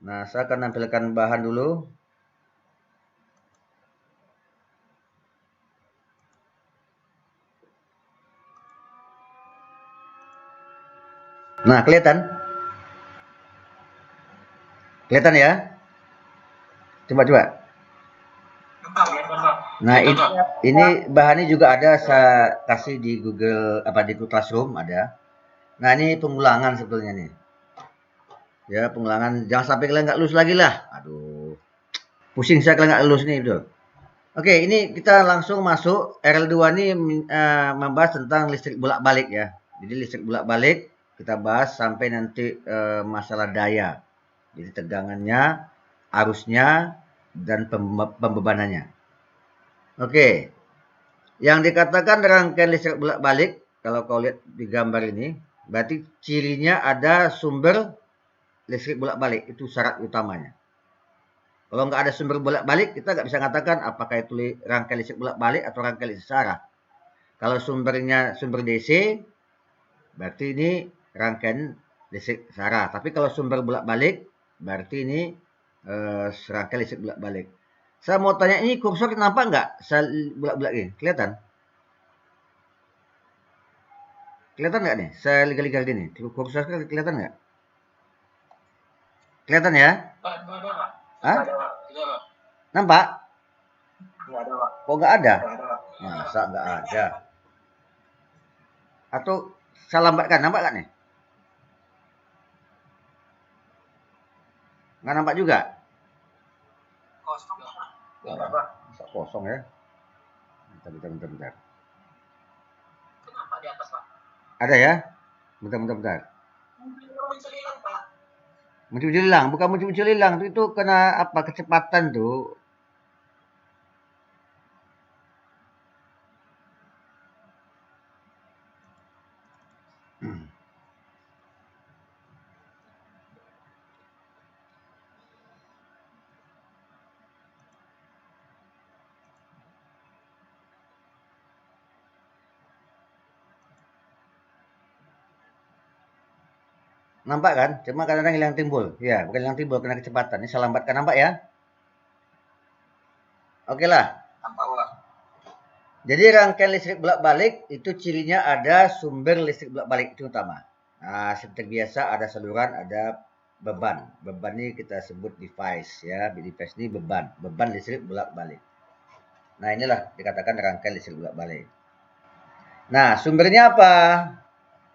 Nah, saya akan nampilkan bahan dulu. Nah, kelihatan? Kelihatan ya? Coba. Nah, ini bahannya juga ada, saya kasih di Google, di Google Classroom ada. Nah, ini pengulangan sebetulnya nih. Ya, pengulangan. Jangan sampai kalian nggak lulus lagi lah. Aduh, pusing saya kalian nggak lulus nih, betul. Oke, ini kita langsung masuk. RL2 ini membahas tentang listrik bolak-balik ya. Jadi listrik bolak-balik kita bahas sampai nanti masalah daya. Jadi tegangannya, arusnya, dan pembebanannya. Oke, yang dikatakan rangkaian listrik bolak-balik, kalau kau lihat di gambar ini, berarti cirinya ada sumber listrik bolak-balik. Itu syarat utamanya. Kalau nggak ada sumber bolak-balik, kita nggak bisa katakan apakah itu rangkaian listrik bolak-balik atau rangkaian listrik searah. Kalau sumbernya sumber DC, berarti ini rangkaian listrik searah. Tapi kalau sumber bolak-balik, berarti ini rangkaian listrik bolak-balik. Saya mau tanya, ini kursor nampak nggak? Saya bolak-balik ini, kelihatan? Kelihatan nggak nih? Saya liga-liga gini. Kursor kelihatan nggak? Kelihatan ya? Hah? Nampak? Kok nggak ada? Masa nggak ada? Atau saya lambatkan, nampak nggak nih? Nggak nampak juga? Masa kosong ya? Bentar. Kenapa di atas, Pak? Ada ya? Bentar. Muncul hilang, bukan muncul hilang. Itu kena apa? Kecepatan tuh. Nampak kan? Cuma kadang-kadang hilang timbul. Ya, bukan hilang timbul, kena kecepatan. Ini saya lambatkan, nampak ya? Oke lah. Nampak, Pak. Jadi rangkaian listrik bolak-balik itu cirinya ada sumber listrik bolak-balik itu utama. Nah, seperti biasa ada saluran, ada beban. Beban ini kita sebut device ya. Device ini beban listrik bolak-balik. Nah, inilah dikatakan rangkaian listrik bolak-balik. Nah, sumbernya apa?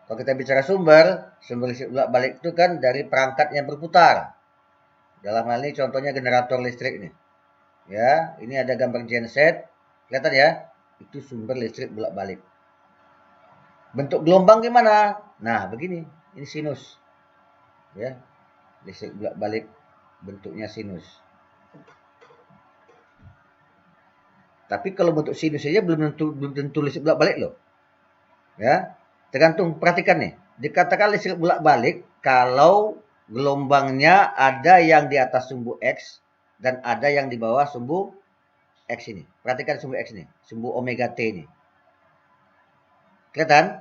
Kalau kita bicara sumber listrik bolak-balik itu kan dari perangkat yang berputar. Dalam hal ini contohnya generator listrik ini. Ya, ini ada gambar genset. Kelihatan ya? Itu sumber listrik bolak-balik. Bentuk gelombang gimana? Nah, begini. Ini sinus. Ya, listrik bolak-balik bentuknya sinus. Tapi kalau bentuk sinus saja belum tentu listrik bolak-balik loh. Ya, tergantung, perhatikan nih. Dikatakan listrik bolak-balik kalau gelombangnya ada yang di atas sumbu X dan ada yang di bawah sumbu X ini. Perhatikan sumbu X ini, sumbu omega T ini. Kelihatan?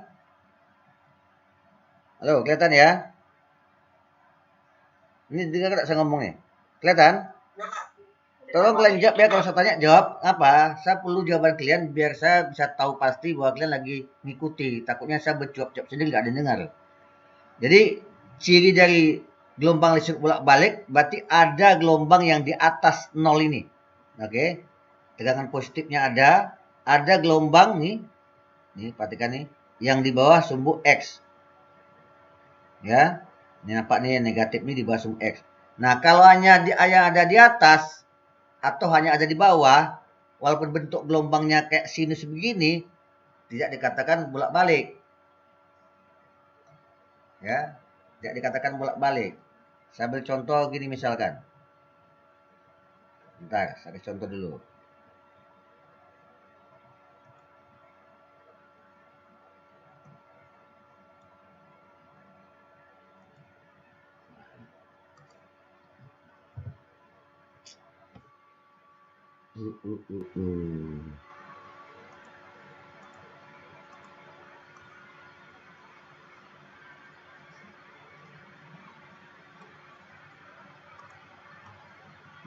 Halo, kelihatan ya? Ini dengar nggak saya ngomong nih? Kelihatan? Tolong kalian jawab ya, kalau saya tanya jawab apa? Saya perlu jawaban kalian biar saya bisa tahu pasti bahwa kalian lagi ngikuti. Takutnya saya bercuap-cuap sendiri nggak ada dengar. Jadi ciri dari gelombang listrik bolak-balik berarti ada gelombang yang di atas nol ini. Oke. Tegangan positifnya ada gelombang nih. Nih perhatikan nih, yang di bawah sumbu X. Ya. Ini nampak nih yang negatif nih di bawah sumbu X. Nah, kalau hanya yang ada di atas atau hanya ada di bawah, walaupun bentuk gelombangnya kayak sinus begini, tidak dikatakan bolak-balik. Ya, tidak dikatakan bolak-balik. Saya ambil contoh gini misalkan. Bentar, saya kasih contoh dulu.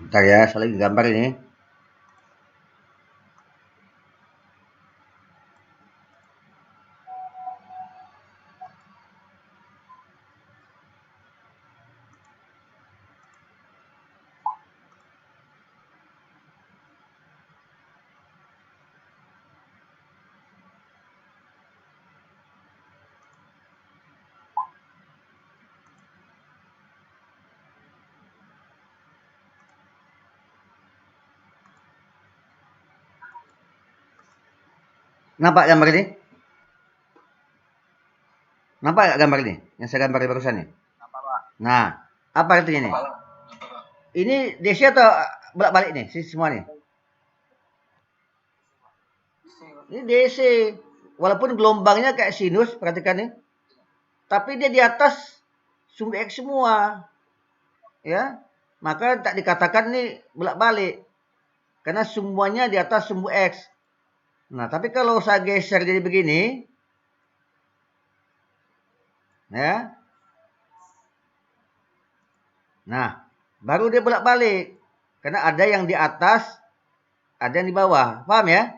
Bentar ya, saya lagi gambar ini. Nampak gambar ini? Nampak nggak gambar ini? Yang saya gambar barusan nih. Nah, apa artinya ini? Ini DC atau bolak-balik nih, semua nih? Ini DC. Walaupun gelombangnya kayak sinus, perhatikan nih. Tapi dia di atas sumbu X semua. Ya. Maka tak dikatakan nih bolak-balik. Karena semuanya di atas sumbu X. Nah, tapi kalau saya geser jadi begini, ya. Nah, baru dia bolak-balik. Karena ada yang di atas, ada yang di bawah. Paham ya?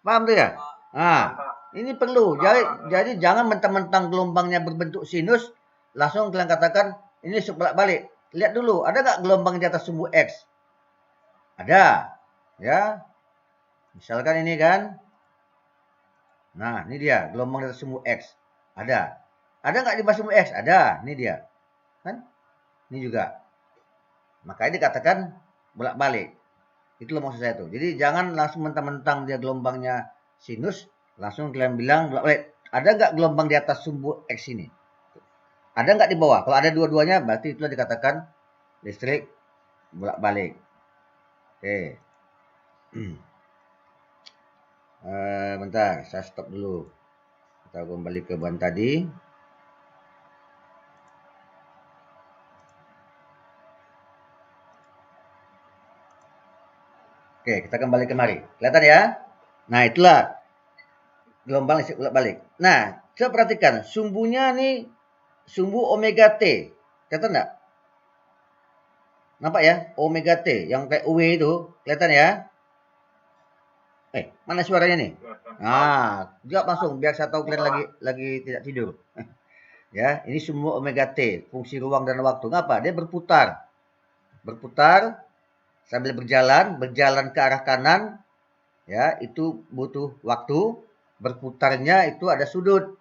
Paham tuh ya? Nah, ini perlu. Jadi jangan mentang-mentang gelombangnya berbentuk sinus, langsung kalian katakan ini bolak-balik. Lihat dulu, ada nggak gelombang di atas sumbu X? Ada. Ya. Misalkan ini kan. Nah, ini dia gelombang di atas sumbu X. Ada. Ada nggak di bawah sumbu X? Ada. Ini dia. Kan? Ini juga. Makanya dikatakan bolak-balik. Itulah maksud saya tuh. Jadi jangan langsung mentang-mentang dia gelombangnya sinus, langsung kalian bilang bolak-balik. Ada nggak gelombang di atas sumbu X ini? Ada nggak di bawah? Kalau ada dua-duanya, berarti itulah dikatakan listrik bolak-balik. Oke. Bentar, saya stop dulu. Kita kembali ke bahan tadi. Oke, kita kembali kemari. Kelihatan ya? Nah, itulah gelombang listrik bolak-balik. Nah, coba perhatikan. Sumbunya nih, sumbu omega T. Kelihatan nggak? Nampak ya? Omega T. Yang kayak UW itu. Kelihatan ya? Mana suaranya nih? Nah, jawab langsung. Biar saya tahu kalian lagi tidak tidur. Ya, ini sumbu omega T. Fungsi ruang dan waktu. Ngapa? Dia berputar. Berputar sambil berjalan ke arah kanan. Ya, itu butuh waktu. Berputarnya itu ada sudut.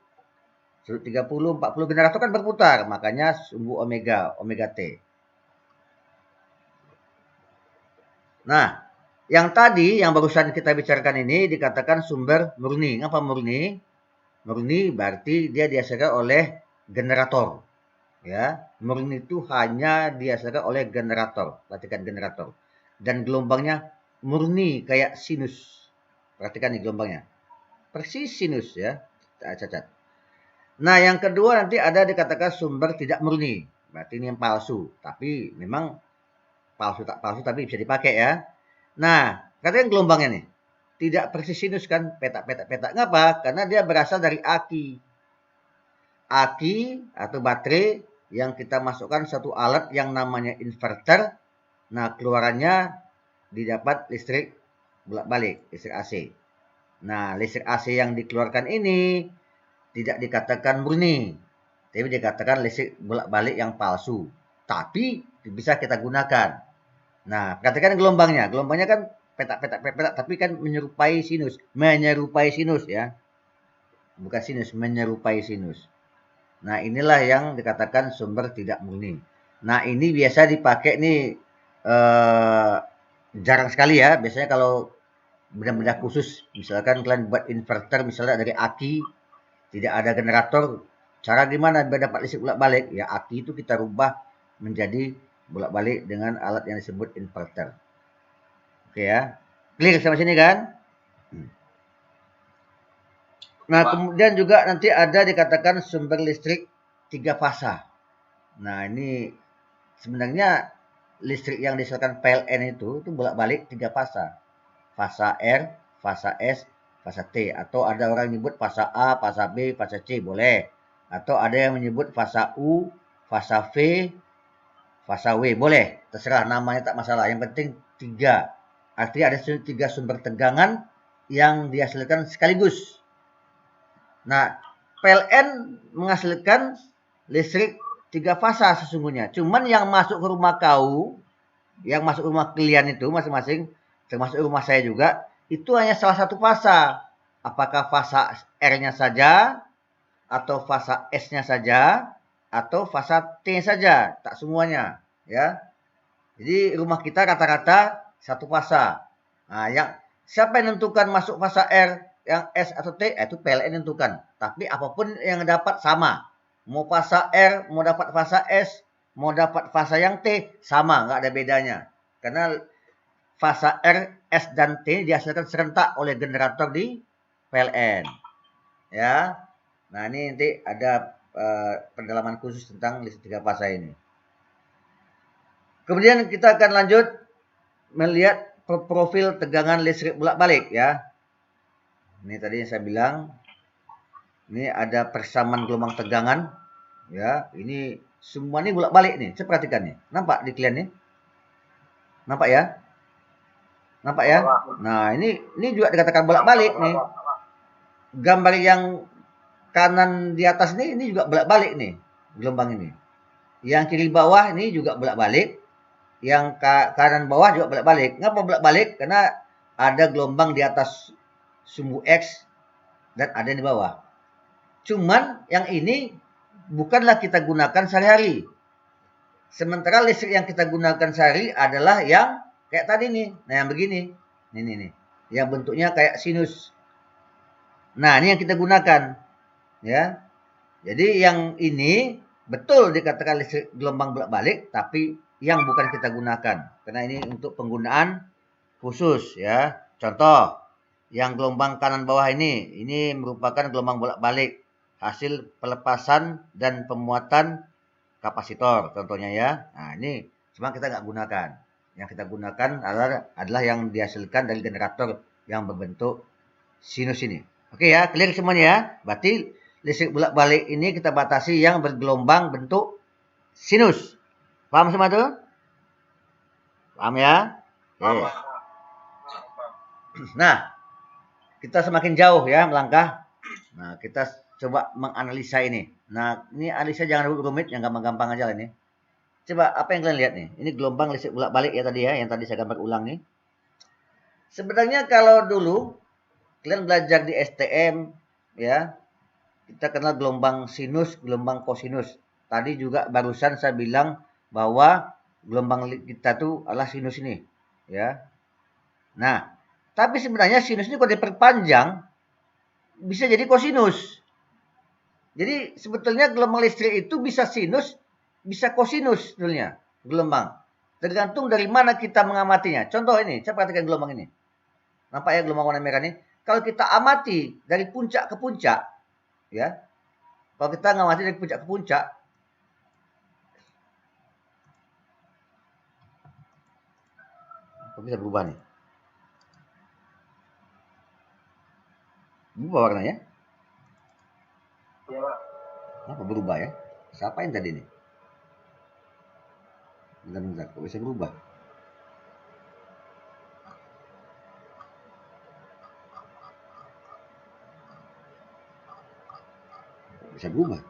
Sudut 30, 40 generator kan berputar. Makanya sumbu omega T. Nah, yang tadi yang barusan kita bicarakan ini dikatakan sumber murni. Ngapa murni? Murni berarti dia dihasilkan oleh generator. Ya, murni itu hanya dihasilkan oleh generator. Perhatikan generator. Dan gelombangnya murni kayak sinus. Perhatikan nih gelombangnya. Persis sinus ya. Cacat. Nah, yang kedua nanti ada dikatakan sumber tidak murni. Berarti ini yang palsu. Tapi memang palsu tak palsu tapi bisa dipakai ya. Nah, katakan gelombangnya nih. Tidak persis sinus kan, petak. Ngapa? Karena dia berasal dari aki. Aki atau baterai yang kita masukkan satu alat yang namanya inverter. Nah, keluarannya didapat listrik bolak-balik, listrik AC. Nah, listrik AC yang dikeluarkan ini tidak dikatakan murni, tapi dikatakan listrik bolak-balik yang palsu. Tapi bisa kita gunakan. Nah, perhatikan gelombangnya. Gelombangnya kan petak, tapi kan menyerupai sinus ya. Bukan sinus, menyerupai sinus. Nah, inilah yang dikatakan sumber tidak murni. Nah, ini biasa dipakai nih jarang sekali ya. Biasanya kalau benda-benda khusus, misalkan kalian buat inverter misalnya dari aki, tidak ada generator, cara gimana biar dapat listrik bolak-balik? Ya, aki itu kita rubah menjadi bolak-balik dengan alat yang disebut inverter. Oke ya. Clear sampai sini kan? Nah, kemudian juga nanti ada dikatakan sumber listrik 3 fasa. Nah, ini sebenarnya listrik yang dihasilkan PLN itu bolak-balik 3 fasa. Fasa R, fasa S, fasa T. Atau ada orang menyebut fasa A, fasa B, fasa C, boleh. Atau ada yang menyebut fasa U, fasa V, fasa W, boleh, terserah namanya tak masalah. Yang penting 3. Artinya ada 3 sumber tegangan yang dihasilkan sekaligus. Nah, PLN menghasilkan listrik 3 fasa sesungguhnya. Cuman yang masuk ke rumah kau, yang masuk rumah kalian itu masing-masing, termasuk rumah saya juga, itu hanya salah satu fasa. Apakah fasa R-nya saja, atau fasa S-nya saja, atau fasa T saja, tak semuanya, ya. Jadi rumah kita rata-rata satu fasa. Nah, yang siapa yang menentukan masuk fasa R, yang S atau T, itu PLN menentukan. Tapi apapun yang dapat sama. Mau fasa R, mau dapat fasa S, mau dapat fasa yang T, sama, nggak ada bedanya. Karena fasa R, S, dan T dihasilkan serentak oleh generator di PLN. Ya. Nah, ini nanti ada pendalaman khusus tentang listrik 3 fasa ini. Kemudian kita akan lanjut melihat profil tegangan listrik bolak-balik ya. Ini tadi yang saya bilang, ini ada persamaan gelombang tegangan ya. Ini semua ini bolak-balik nih. Saya perhatikan nih. Nampak di kalian nih? Nampak ya? Nampak ya? Nah, ini juga dikatakan bolak-balik nih. Gambar yang kanan di atas ini juga bolak-balik nih gelombang ini. Yang kiri bawah ini juga bolak-balik. Yang kanan bawah juga bolak-balik. Ngapa bolak-balik? Karena ada gelombang di atas sumbu X dan ada di bawah. Cuman yang ini bukanlah kita gunakan sehari-hari. Sementara listrik yang kita gunakan sehari adalah yang kayak tadi nih. Nah, yang begini. Nih. Yang bentuknya kayak sinus. Nah, ini yang kita gunakan. Ya. Jadi yang ini betul dikatakan listrik gelombang bolak-balik, tapi yang bukan kita gunakan. Karena ini untuk penggunaan khusus ya. Contoh, yang gelombang kanan bawah ini merupakan gelombang bolak-balik hasil pelepasan dan pemuatan kapasitor contohnya ya. Nah, ini cuma kita nggak gunakan. Yang kita gunakan adalah yang dihasilkan dari generator yang berbentuk sinus ini. Oke ya, clear semuanya ya. Berarti listrik bolak-balik ini kita batasi yang bergelombang bentuk sinus. Paham semua tuh? Paham ya? Oke. Nah, kita semakin jauh ya melangkah. Nah, kita coba menganalisa ini. Nah, ini analisa jangan rumit, yang gampang-gampang aja ini. Coba apa yang kalian lihat nih? Ini gelombang listrik bolak-balik ya tadi ya, yang tadi saya gambar ulang nih. Sebenarnya kalau dulu kalian belajar di STM ya, kita kenal gelombang sinus, gelombang kosinus. Tadi juga barusan saya bilang bahwa gelombang kita tuh adalah sinus ini, ya. Nah, tapi sebenarnya sinus ini kalau diperpanjang bisa jadi kosinus. Jadi sebetulnya gelombang listrik itu bisa sinus, bisa kosinus sebetulnya gelombang. Tergantung dari mana kita mengamatinya. Contoh ini, saya perhatikan gelombang ini. Nampak ya gelombang warna merah ini? Kalau kita amati dari puncak ke puncak, ya. Kalau kita ngamati dari puncak ke puncak, bisa berubah nih. Berubah warnanya? Iya, Pak. Kenapa berubah ya? Siapa yang tadi nih? Bentar, kok bisa berubah? Kok bisa berubah?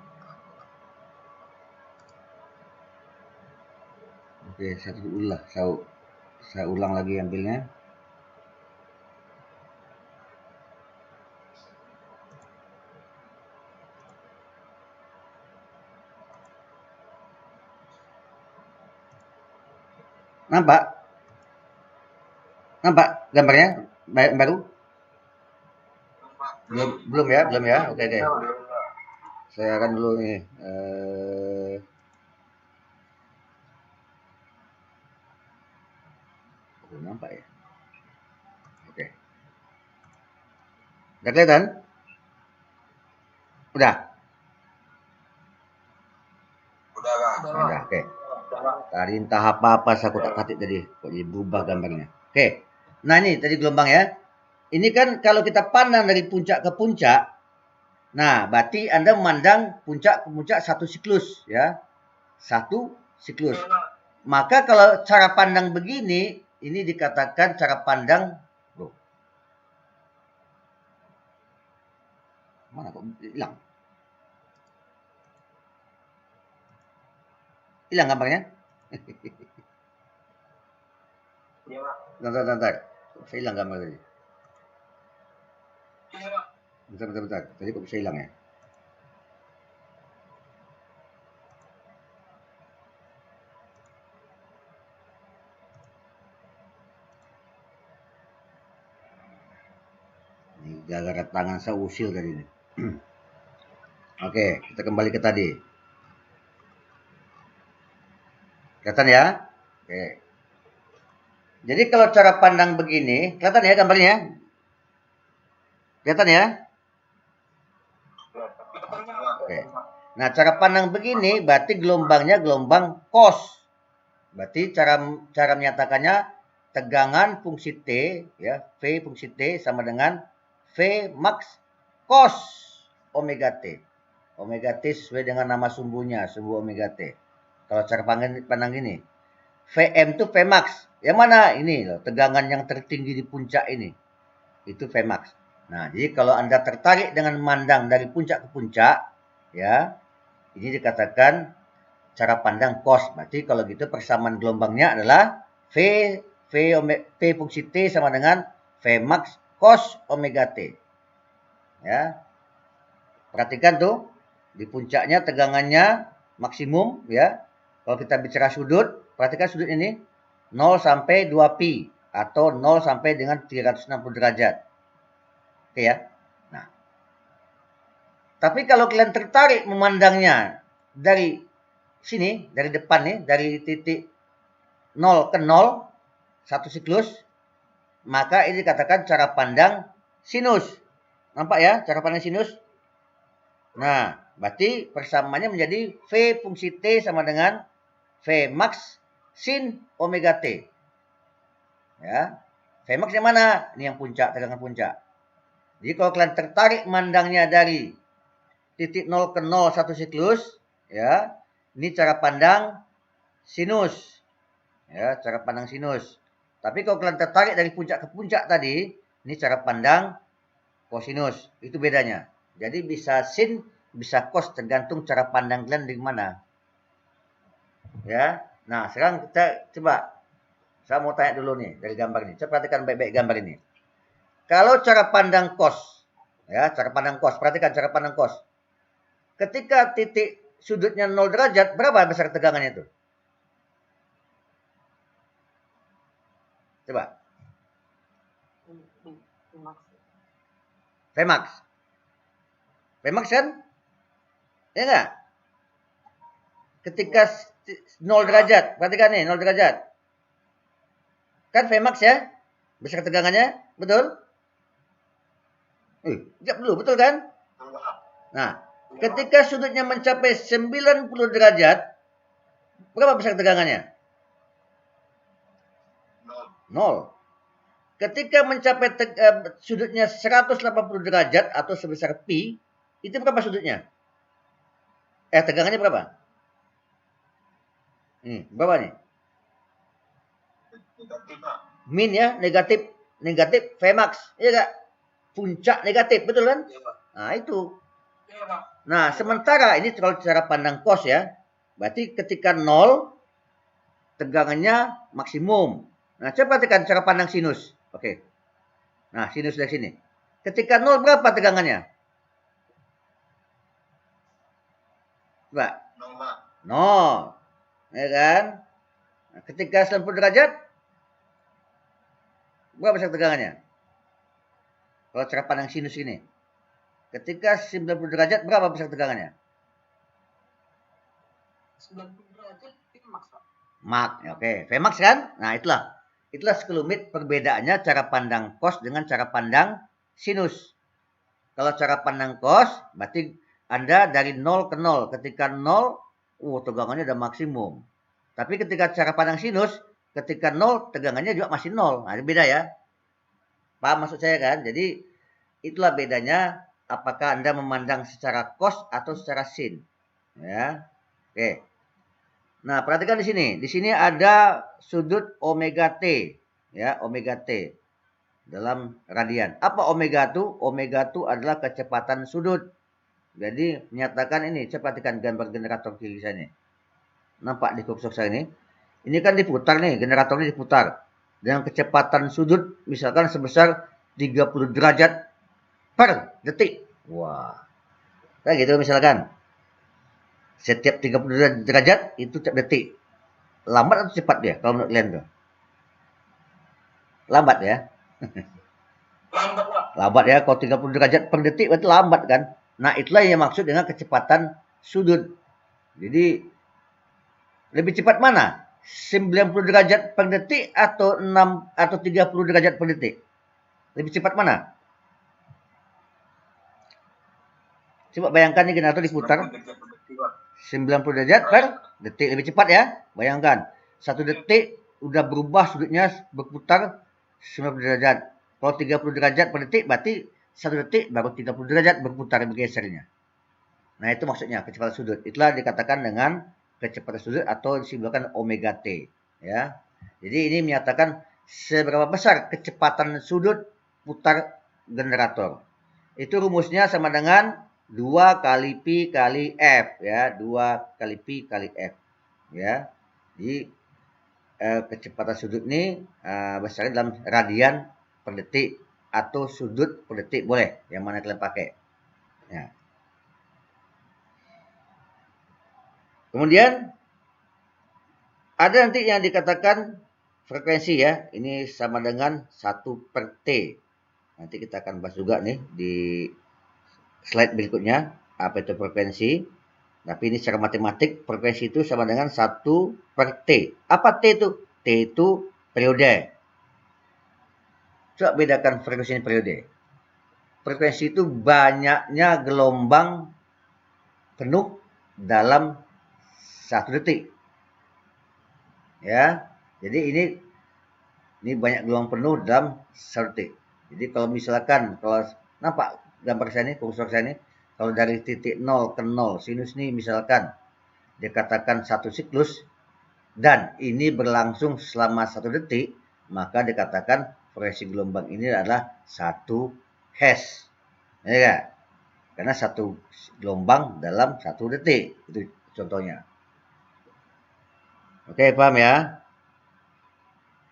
Oke, saya ulang lagi ambilnya. Nampak? Nampak gambarnya baru? Belum ya? Oke. Saya akan dulu nih. Nampak ya? Oke. Udah kelihatan? Udah? Udah, oke. Tadi entah apa-apa saya tak ketik tadi. Kok jadi berubah gambarnya. Oke. Nah ini tadi gelombang ya. Ini kan kalau kita pandang dari puncak ke puncak. Nah, berarti Anda memandang puncak ke puncak satu siklus ya. Satu siklus. Maka kalau cara pandang begini, ini dikatakan cara pandang. Loh, mana kok hilang? Hilang gambarnya? Bentar. Saya hilang gambar tadi. Bentar. Tadi kok bisa hilang ya? Ini gara-gara tangan saya usil tadi ini. Oke, kita kembali ke tadi. Kelihatan ya? Oke. Jadi kalau cara pandang begini, kelihatan ya gambarnya? Kelihatan ya? Oke. Nah, cara pandang begini berarti gelombangnya gelombang cos. Berarti cara menyatakannya tegangan fungsi T ya, V fungsi T sama dengan V max cos omega T. Omega T sesuai dengan nama sumbunya, sumbu omega T. Kalau cara pandang ini, Vm itu Vmax. Yang mana? Ini loh, tegangan yang tertinggi di puncak ini. Itu Vmax. Nah, jadi kalau Anda tertarik dengan memandang dari puncak ke puncak, ya, ini dikatakan cara pandang cos. Berarti kalau gitu persamaan gelombangnya adalah V fungsi T sama dengan Vmax cos omega T. Ya. Perhatikan tuh, di puncaknya tegangannya maksimum, ya. Kalau kita bicara sudut, perhatikan sudut ini 0 sampai 2 pi atau 0 sampai dengan 360 derajat. Oke ya. Nah, tapi kalau kalian tertarik memandangnya dari sini, dari depan nih, dari titik 0 ke 0, satu siklus, maka ini dikatakan cara pandang sinus. Nampak ya cara pandang sinus? Nah, berarti persamaannya menjadi V fungsi T sama dengan V max sin omega T. Ya. V max yang mana? Ini yang puncak, tegangan puncak. Jadi kalau kalian tertarik mandangnya dari titik 0 ke 0 satu siklus, ya. Ini cara pandang sinus. Ya, cara pandang sinus. Tapi kalau kalian tertarik dari puncak ke puncak tadi, ini cara pandang kosinus. Itu bedanya. Jadi bisa sin, bisa cos tergantung cara pandang kalian dari mana. Ya. Nah, sekarang kita coba. Saya mau tanya dulu nih dari gambar ini. Coba perhatikan baik-baik gambar ini. Kalau cara pandang cos, ya, cara pandang cos, perhatikan cara pandang cos. Ketika titik sudutnya 0 derajat, berapa besar tegangannya itu? Coba. Vmax. Vmax kan? Ya enggak? Ketika 0 derajat, perhatikan nih 0 derajat. Kan Vmax ya? Besar tegangannya, betul? Jawab dulu, betul kan? Nah, ketika sudutnya mencapai 90 derajat, berapa besar tegangannya? 0. Ketika mencapai sudutnya 180 derajat atau sebesar pi, itu berapa sudutnya? Tegangannya berapa? Berapa nih? Min ya, negatif Vmax, iya enggak? Puncak negatif, betul kan? Nah, itu. Nah, sementara ini kalau cara pandang cos ya, berarti ketika 0 tegangannya maksimum. Nah, coba perhatikan cara pandang sinus. Oke. Nah, sinus dari sini. Ketika 0 berapa tegangannya? Coba. 0. Ya kan? Nah, ketika 90 derajat berapa besar tegangannya? Kalau cara pandang sinus ini. Ketika 90 derajat berapa besar tegangannya? 90 derajat Vmax, Pak. Max, oke. Vmax kan? Nah, itulah sekelumit perbedaannya cara pandang cos dengan cara pandang sinus. Kalau cara pandang cos, berarti Anda dari 0 ke 0. Ketika 0, tegangannya udah maksimum. Tapi ketika cara pandang sinus, ketika 0, tegangannya juga masih 0. Nah, itu beda ya. Paham maksud saya kan? Jadi, itulah bedanya apakah Anda memandang secara cos atau secara sin. Ya. Oke. Nah, perhatikan di sini. Di sini ada sudut omega T, ya, omega T dalam radian. Apa omega itu? Omega itu adalah kecepatan sudut. Jadi, menyatakan ini, saya perhatikan gambar generator kiri saya ini. Nampak di kursor saya ini. Ini kan diputar nih, generatornya diputar. Dengan kecepatan sudut misalkan sebesar 30 derajat per detik. Wah, kayak gitu misalkan. Setiap 30 derajat itu tiap detik. Lambat atau cepat dia kalau menurut kalian tuh? Lambat ya. Lambat ya, kalau 30 derajat per detik berarti lambat kan. Nah, itulah yang maksud dengan kecepatan sudut. Jadi, lebih cepat mana? 90 derajat per detik atau 30 derajat per detik? Lebih cepat mana? Coba bayangkan nih generator diputar 90 derajat per detik, lebih cepat ya. Bayangkan, 1 detik udah berubah sudutnya berputar 90 derajat. Kalau 30 derajat per detik berarti 1 detik baru 30 derajat berputar bergesernya. Nah, itu maksudnya kecepatan sudut. Itulah dikatakan dengan kecepatan sudut atau disimbolkan omega T, ya. Jadi ini menyatakan seberapa besar kecepatan sudut putar generator. Itu rumusnya sama dengan 2 kali Pi kali F, ya. 2 kali Pi kali F, ya. Jadi kecepatan sudut ini besarnya dalam radian per detik atau sudut per detik, boleh yang mana kalian pakai, ya. Kemudian ada nanti yang dikatakan frekuensi, ya. Ini sama dengan 1 per T. Nanti kita akan bahas juga nih di slide berikutnya apa itu frekuensi. Tapi ini secara matematik frekuensi itu sama dengan 1 per T. Apa T itu? T itu periode. Coba bedakan frekuensi dan periode. Frekuensi itu banyaknya gelombang penuh dalam 1 detik. Ya. Jadi ini banyak gelombang penuh dalam 1 detik. Jadi kalau misalkan, kalau nampak gambar saya ini, kursor saya ini, kalau dari titik 0 ke 0 sinus ini misalkan dikatakan 1 siklus dan ini berlangsung selama 1 detik, maka dikatakan frekuensi gelombang ini adalah 1 Hz. Ya kan? Karena 1 gelombang dalam 1 detik. Itu contohnya. Oke, paham ya?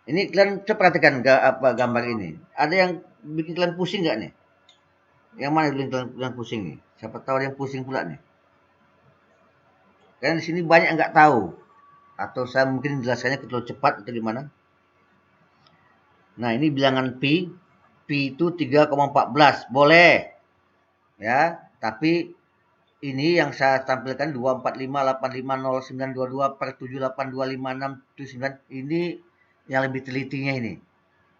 Ini kalian coba perhatikan apa gambar ini. Ada yang bikin kalian pusing nggak nih? Yang mana yang bikin kalian pusing nih? Siapa tahu ada yang pusing pula nih. Karena di sini banyak yang nggak tahu. Atau saya mungkin jelaskannya terlalu cepat atau gimana. Nah, ini bilangan pi. Pi itu 3,14. Boleh. Ya, tapi ini yang saya tampilkan 245850922 per 78255679. Ini yang lebih telitinya ini.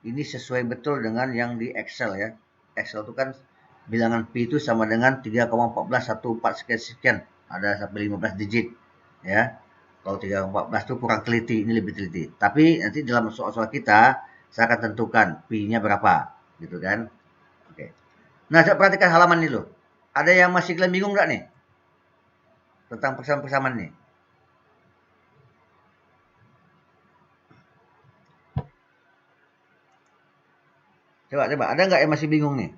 Ini sesuai betul dengan yang di Excel, ya. Excel itu kan bilangan pi itu sama dengan 3,1414 sekian. Ada sampai 15 digit, ya. Kalau 3,14 itu kurang teliti, ini lebih teliti. Tapi nanti dalam soal-soal kita saya akan tentukan pi-nya berapa, gitu kan. Oke. Nah, coba perhatikan halaman ini loh. Ada yang masih kalian bingung nggak nih tentang persamaan-persamaan nih? Coba, ada nggak yang masih bingung nih?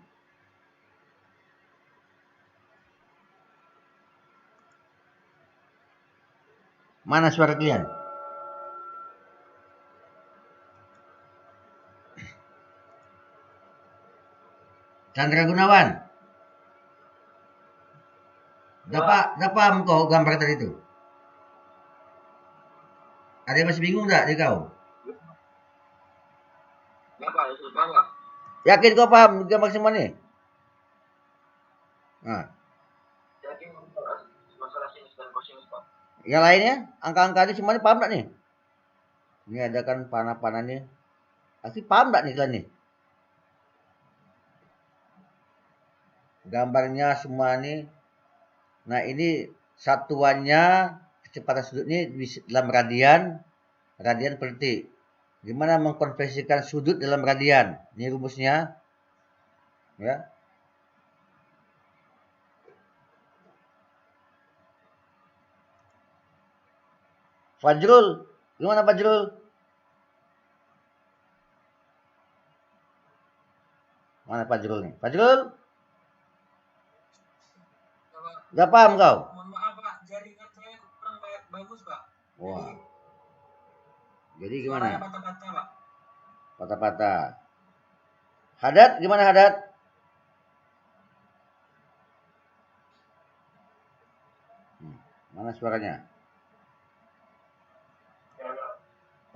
Mana suara kalian? Chandra Gunawan. Udah paham kau gambar tadi itu? Ada yang masih bingung nggak di kau? Yakin kau paham gambar semua nih? Nah, yang lainnya, angka-angka ini semuanya paham nggak nih? Ini ada kan panah-panahnya. Pasti paham nggak nih kalian nih? Gambarnya semua nih. Nah, ini satuannya kecepatan sudut ini dalam radian per detik. Gimana mengkonversikan sudut dalam radian? Ini rumusnya, ya. Fajrul, gimana Fajrul? Mana Fajrul nih? Fajrul, gak paham kau? Mohon maaf Pak, jaringan saya kurang bagus Pak. Wah, jadi Suaranya gimana? patah-patah Pak. Patah-patah. Hadat, gimana Hadat? Mana suaranya?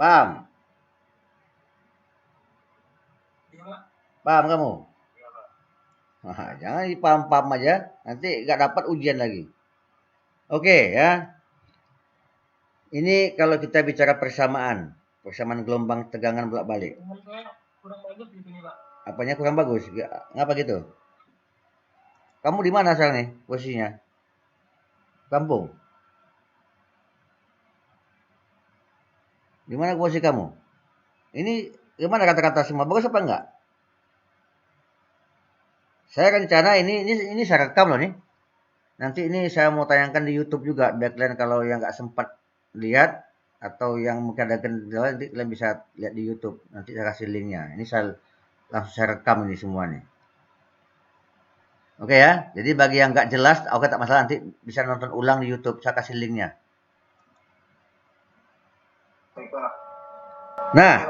Paham? Iya Pak. Paham kamu? Iya Pak. Nah, jangan dipaham-paham aja, nanti gak dapat ujian lagi. Oke ya. Ini kalau kita bicara persamaan gelombang tegangan bolak-balik. Jaringan saya kurang bagus di sini Pak. Apanya kurang bagus? Ngapa gitu? Kamu di mana sekarang nih posisinya? Kampung? Di mana posisi kamu? Ini gimana kata-kata semua? Bagus apa enggak? Saya rencana ini saya rekam loh nih. Nanti ini saya mau tayangkan di YouTube juga biar kalian kalau yang nggak sempat lihat atau yang mungkin ada kendala nanti kalian bisa lihat di YouTube. Nanti saya kasih linknya. Ini saya langsung saya rekam ini semua nih. Oke ya. Jadi bagi yang nggak jelas, oke tak masalah nanti bisa nonton ulang di YouTube. Saya kasih linknya. Nah,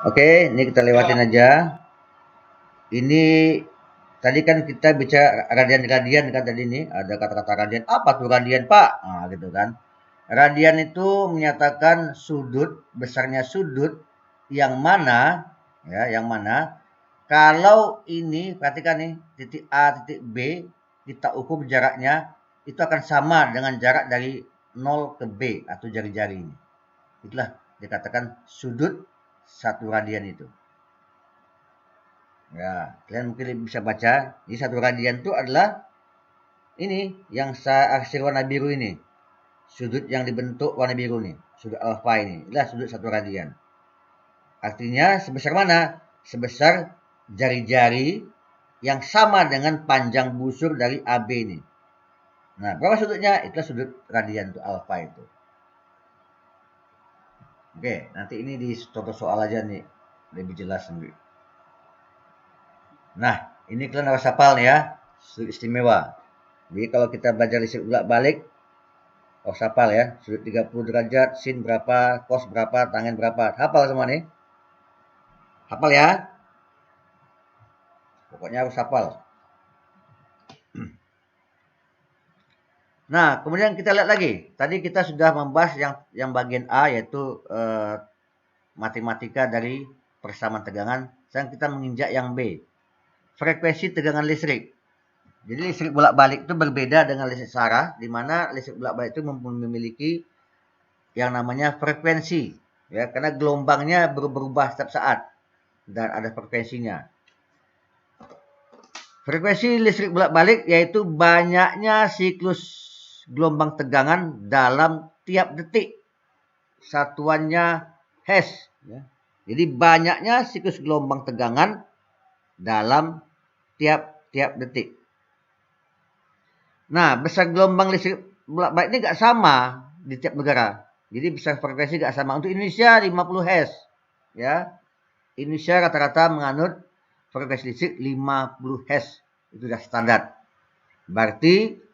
oke, ini kita lewatin aja. Ini tadi kan kita bicara radian-radian kan tadi nih, ada kata-kata radian. Apa tuh radian, Pak? Nah, gitu kan. Radian itu menyatakan sudut, besarnya sudut yang mana ya, yang mana kalau ini perhatikan nih, titik A, titik B, kita ukur jaraknya itu akan sama dengan jarak dari 0 ke B atau jari-jari ini. Itulah dikatakan sudut satu radian itu. Ya, kalian mungkin bisa baca. Jadi satu radian itu adalah ini yang saya arsir warna biru ini. Sudut yang dibentuk warna biru nih. Sudut alfa ini. Inilah sudut satu radian. Artinya sebesar mana? Sebesar jari-jari yang sama dengan panjang busur dari AB ini. Nah, berapa sudutnya? Itulah sudut radian itu alfa itu. Oke, nanti ini di contoh soal aja nih. Lebih jelas sendiri. Nah, ini kalian harus hafal nih ya. Sudut istimewa. Jadi kalau kita belajar listrik bolak-balik, harus hafal ya. Sudut 30 derajat, sin berapa, cos berapa, tangen berapa. Hafal semua nih. Hafal ya. Pokoknya harus hafal. Nah, kemudian kita lihat lagi. Tadi kita sudah membahas yang bagian A yaitu matematika dari persamaan tegangan. Sekarang kita menginjak yang B. Frekuensi tegangan listrik. Jadi listrik bolak-balik itu berbeda dengan listrik searah, di mana listrik bolak-balik itu memiliki yang namanya frekuensi, ya, karena gelombangnya berubah setiap saat dan ada frekuensinya. Frekuensi listrik bolak-balik yaitu banyaknya siklus gelombang tegangan dalam tiap detik. Satuannya Hertz. Ya. Jadi banyaknya siklus gelombang tegangan dalam tiap-tiap detik. Nah, besar gelombang listrik bolak-balik ini nggak sama di tiap negara. Jadi besar frekuensi nggak sama. Untuk Indonesia 50 Hz. Ya. Indonesia rata-rata menganut frekuensi listrik 50 Hz. Itu sudah standar. Berarti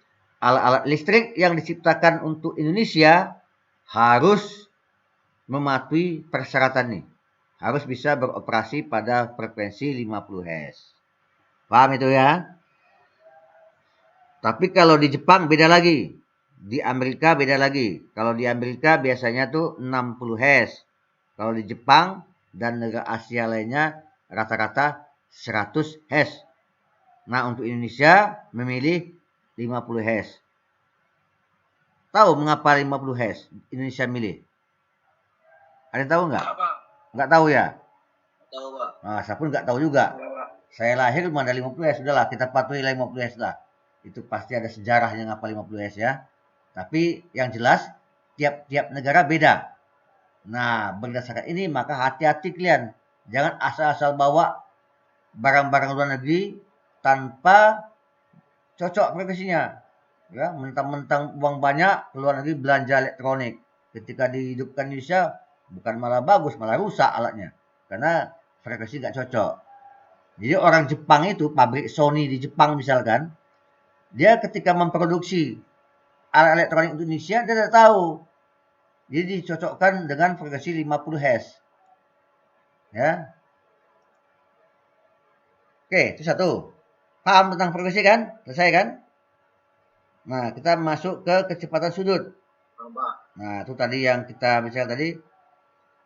alat-alat listrik yang diciptakan untuk Indonesia harus mematuhi persyaratan ini. Harus bisa beroperasi pada frekuensi 50 Hz. Paham itu ya? Tapi kalau di Jepang beda lagi. Di Amerika beda lagi. Kalau di Amerika biasanya tuh 60 Hz. Kalau di Jepang dan negara Asia lainnya rata-rata 100 Hz. Nah, untuk Indonesia memilih 50 Hz. Tahu mengapa 50 Hz Indonesia milih? Ada yang tahu nggak? Nggak tahu ya? Tahu Pak. Nah, saya pun nggak tahu juga. Saya lahir cuma ada 50 Hz. Sudahlah, kita patuhi 50 Hz lah. Itu pasti ada sejarahnya ngapa 50 Hz ya. Tapi yang jelas tiap-tiap negara beda. Nah, berdasarkan ini maka hati-hati kalian. Jangan asal-asal bawa barang-barang luar negeri tanpa cocok frekuensinya. Ya, mentang-mentang uang banyak ke luar negeri belanja elektronik. ketika dihidupkan di Indonesia bukan malah bagus, malah rusak alatnya. Karena frekuensi nggak cocok. Jadi orang Jepang itu, pabrik Sony di Jepang misalkan, dia ketika memproduksi alat elektronik Indonesia, dia tidak tahu. Jadi dicocokkan dengan frekuensi 50 Hz. Ya. Oke, itu satu. Paham tentang frekuensi kan? Selesai kan? Nah, kita masuk ke kecepatan sudut. Nah, itu tadi yang kita bicara tadi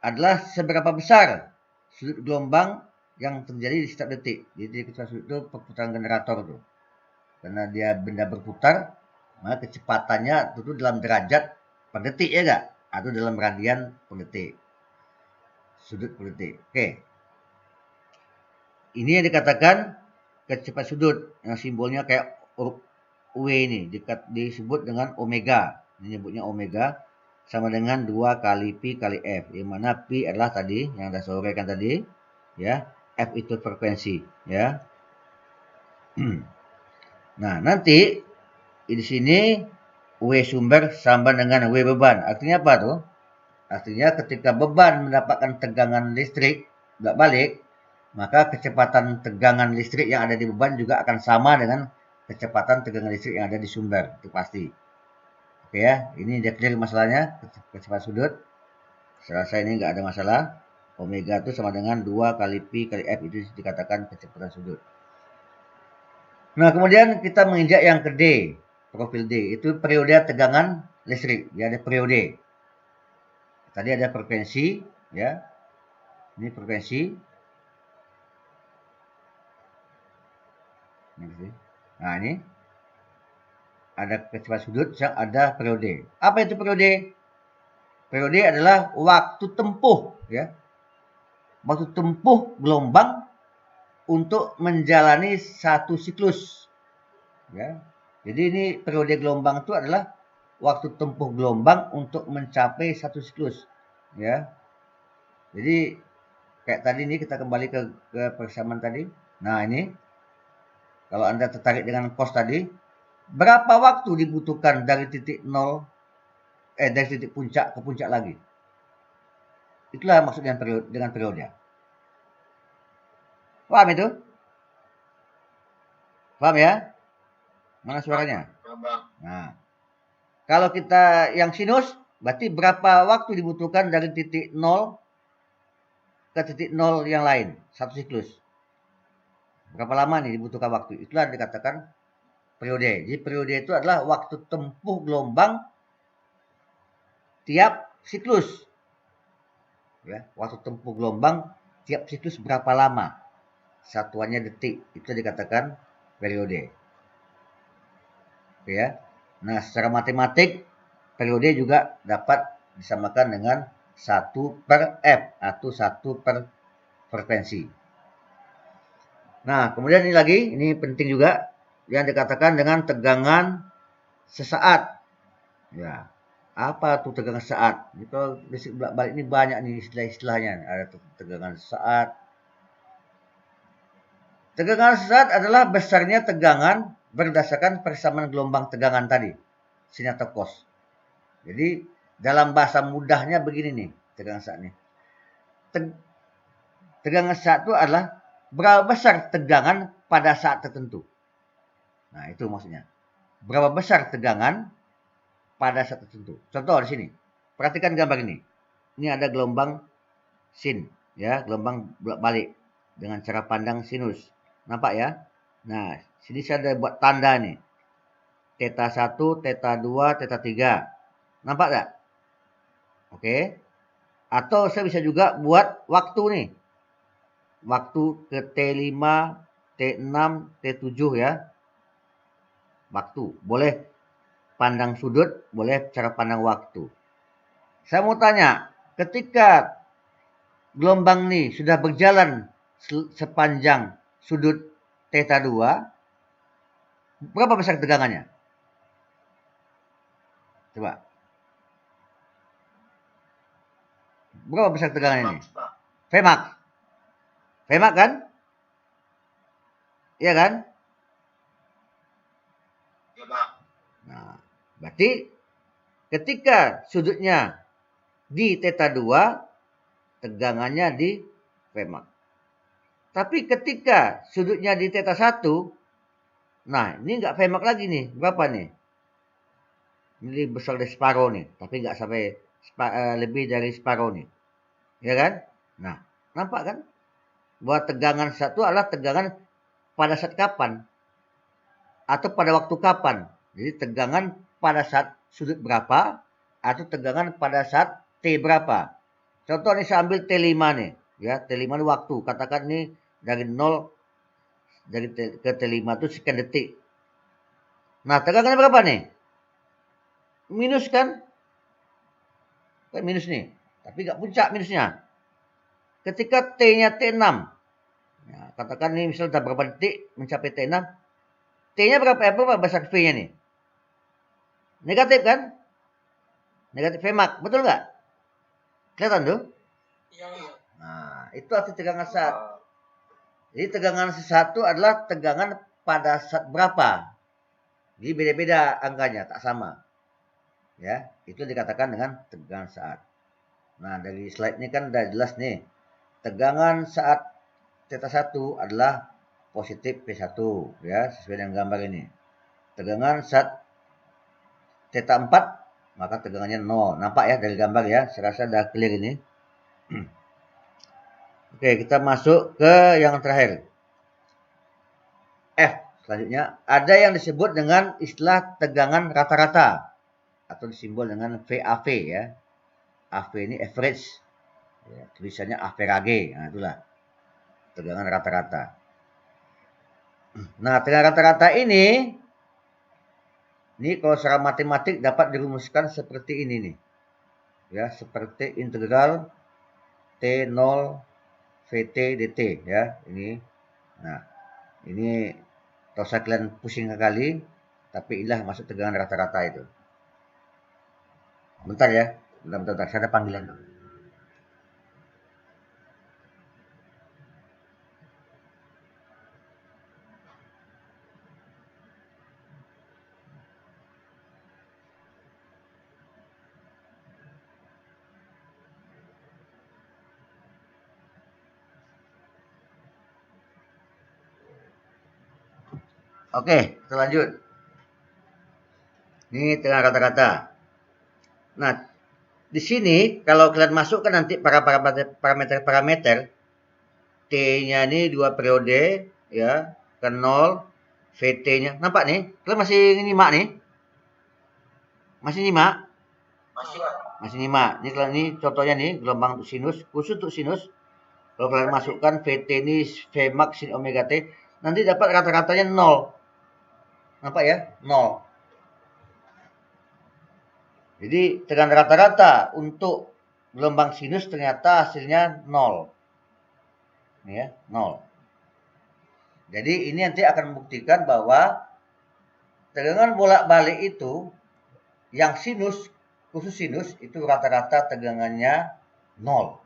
adalah seberapa besar sudut gelombang yang terjadi di setiap detik. Jadi kecepatan sudut itu perputaran generator tuh. Karena dia benda berputar, maka kecepatannya itu dalam derajat per detik ya enggak? Atau dalam radian per detik. Sudut per detik. Oke. Ini yang dikatakan kecepatan sudut yang simbolnya kayak W ini disebut dengan omega. Ini nyebutnya omega sama dengan 2 kali pi kali f. Yang mana pi adalah tadi yang saya uraikan tadi, ya. F itu frekuensi, ya. Nah, nanti di sini W sumber sama dengan W beban. Artinya apa tuh? Artinya ketika beban mendapatkan tegangan listrik bolak-balik, maka kecepatan tegangan listrik yang ada di beban juga akan sama dengan kecepatan tegangan listrik yang ada di sumber. Itu pasti. Oke ya, ini dia clear masalahnya, kecepatan sudut. Saya rasa ini nggak ada masalah. Omega itu sama dengan 2 kali pi kali f, itu dikatakan kecepatan sudut. Nah, kemudian kita menginjak yang ke D, profil D. Itu periode tegangan listrik. Dia ada periode. Tadi ada frekuensi, ya. Ini frekuensi. Nah, ini ada kecepatan sudut, ada periode. Apa itu periode? Periode adalah waktu tempuh, ya. Waktu tempuh gelombang untuk menjalani satu siklus, ya. Jadi ini periode gelombang itu adalah waktu tempuh gelombang untuk mencapai satu siklus, ya. Jadi kayak tadi ini kita kembali ke persamaan tadi. Nah, ini kalau Anda tertarik dengan cos tadi, berapa waktu dibutuhkan dari titik nol, dari titik puncak ke puncak lagi? Itulah maksudnya dengan periode. Paham itu? Paham ya? Mana suaranya? Nah, kalau kita yang sinus, berarti berapa waktu dibutuhkan dari titik nol ke titik nol yang lain? Satu siklus. Berapa lama nih dibutuhkan waktu? Itulah dikatakan periode. Jadi periode itu adalah waktu tempuh gelombang tiap siklus. Ya, waktu tempuh gelombang tiap siklus berapa lama? Satuannya detik. Itu dikatakan periode. Oke ya. Nah, secara matematik periode juga dapat disamakan dengan 1 per F atau 1 per frekuensi. Nah, kemudian ini lagi, ini penting juga yang dikatakan dengan tegangan sesaat. Ya, apa tuh tegangan sesaat? Kalau balik ini banyak nih istilah-istilahnya. Ada tegangan sesaat. Tegangan sesaat adalah besarnya tegangan berdasarkan persamaan gelombang tegangan tadi, sin atau cos. Jadi dalam bahasa mudahnya begini nih, tegangan sesaat nih. Tegangan sesaat itu adalah berapa besar tegangan pada saat tertentu. Nah, itu maksudnya. Berapa besar tegangan pada saat tertentu. Contoh di sini. Perhatikan gambar ini. Ini ada gelombang sin, ya, gelombang bolak-balik dengan cara pandang sinus. Nampak ya? Nah, sini saya ada buat tanda nih. Theta 1, theta 2, theta 3. Nampak tak? Oke. Atau saya bisa juga buat waktu nih. Waktu ke T5, T6, T7 ya. Waktu. Boleh pandang sudut, boleh cara pandang waktu. Saya mau tanya, ketika gelombang ini sudah berjalan sepanjang sudut theta 2, berapa besar tegangannya? Coba. Berapa besar tegangan ini? Vmax. Vmax kan? Iya kan? Nah, berarti ketika sudutnya di theta 2, tegangannya di Vmax. Tapi ketika sudutnya di theta 1, nah ini nggak Vmax lagi nih. Berapa nih? Ini besar dari separuh nih. Tapi nggak sampai lebih dari separuh nih. Ya kan? Nah, nampak kan? Bahwa tegangan satu adalah tegangan pada saat kapan? Atau pada waktu kapan? Jadi tegangan pada saat sudut berapa? Atau tegangan pada saat T berapa? Contoh nih saya ambil T5 nih. Ya, T5 ini waktu. Katakan ini dari 0 ke T5 itu sekian detik. Nah, tegangannya berapa nih? Minus kan? Kan minus nih. Tapi nggak puncak minusnya. Ketika T-nya T6. Nah, katakan ini misalnya berapa detik mencapai T6. T-nya berapa besar V-nya nih? Negatif kan? Negatif Vmax. Betul nggak? Kelihatan tuh? Iya. Nah, itu arti tegangan saat. Jadi tegangan satu adalah tegangan pada saat berapa. Jadi beda-beda angkanya, tak sama. Ya, itu dikatakan dengan tegangan saat. Nah, dari slide ini kan udah jelas nih. Tegangan saat theta 1 adalah positif P1 ya, sesuai dengan gambar ini. Tegangan saat theta 4 maka tegangannya 0. Nampak ya dari gambar ya, saya rasa udah clear ini. Oke, kita masuk ke yang terakhir. F selanjutnya, ada yang disebut dengan istilah tegangan rata-rata atau disimbol dengan VAV ya. AV ini average. Ya, tulisannya average. Nah, itulah tegangan rata-rata. Nah, tegangan rata-rata ini kalau secara matematik dapat dirumuskan seperti ini nih. Ya, seperti integral T0 VT dt ya. Ini. Nah, ini tak usah kalian pusing sekali, tapi inilah masuk tegangan rata-rata itu. Bentar ya. Bentar. Saya ada panggilan dulu. Oke, kita lanjut. Ini tegangan rata-rata. Nah, di sini kalau kalian masukkan nanti para parameter T-nya ini 2 periode ya, ke 0, VT-nya. Nampak nih? Kalian masih nyimak nih? Masih nyimak? Masih, Pak. Masih nyimak. Ini contohnya nih, gelombang untuk sinus, khusus untuk sinus. Kalau kalian masukkan VT ini Vmax sin omega T, nanti dapat rata-ratanya 0. Nampak ya? 0. Jadi tegangan rata-rata untuk gelombang sinus ternyata hasilnya 0. Ini ya, 0. Jadi ini nanti akan membuktikan bahwa tegangan bolak-balik itu yang sinus, khusus sinus itu rata-rata tegangannya 0.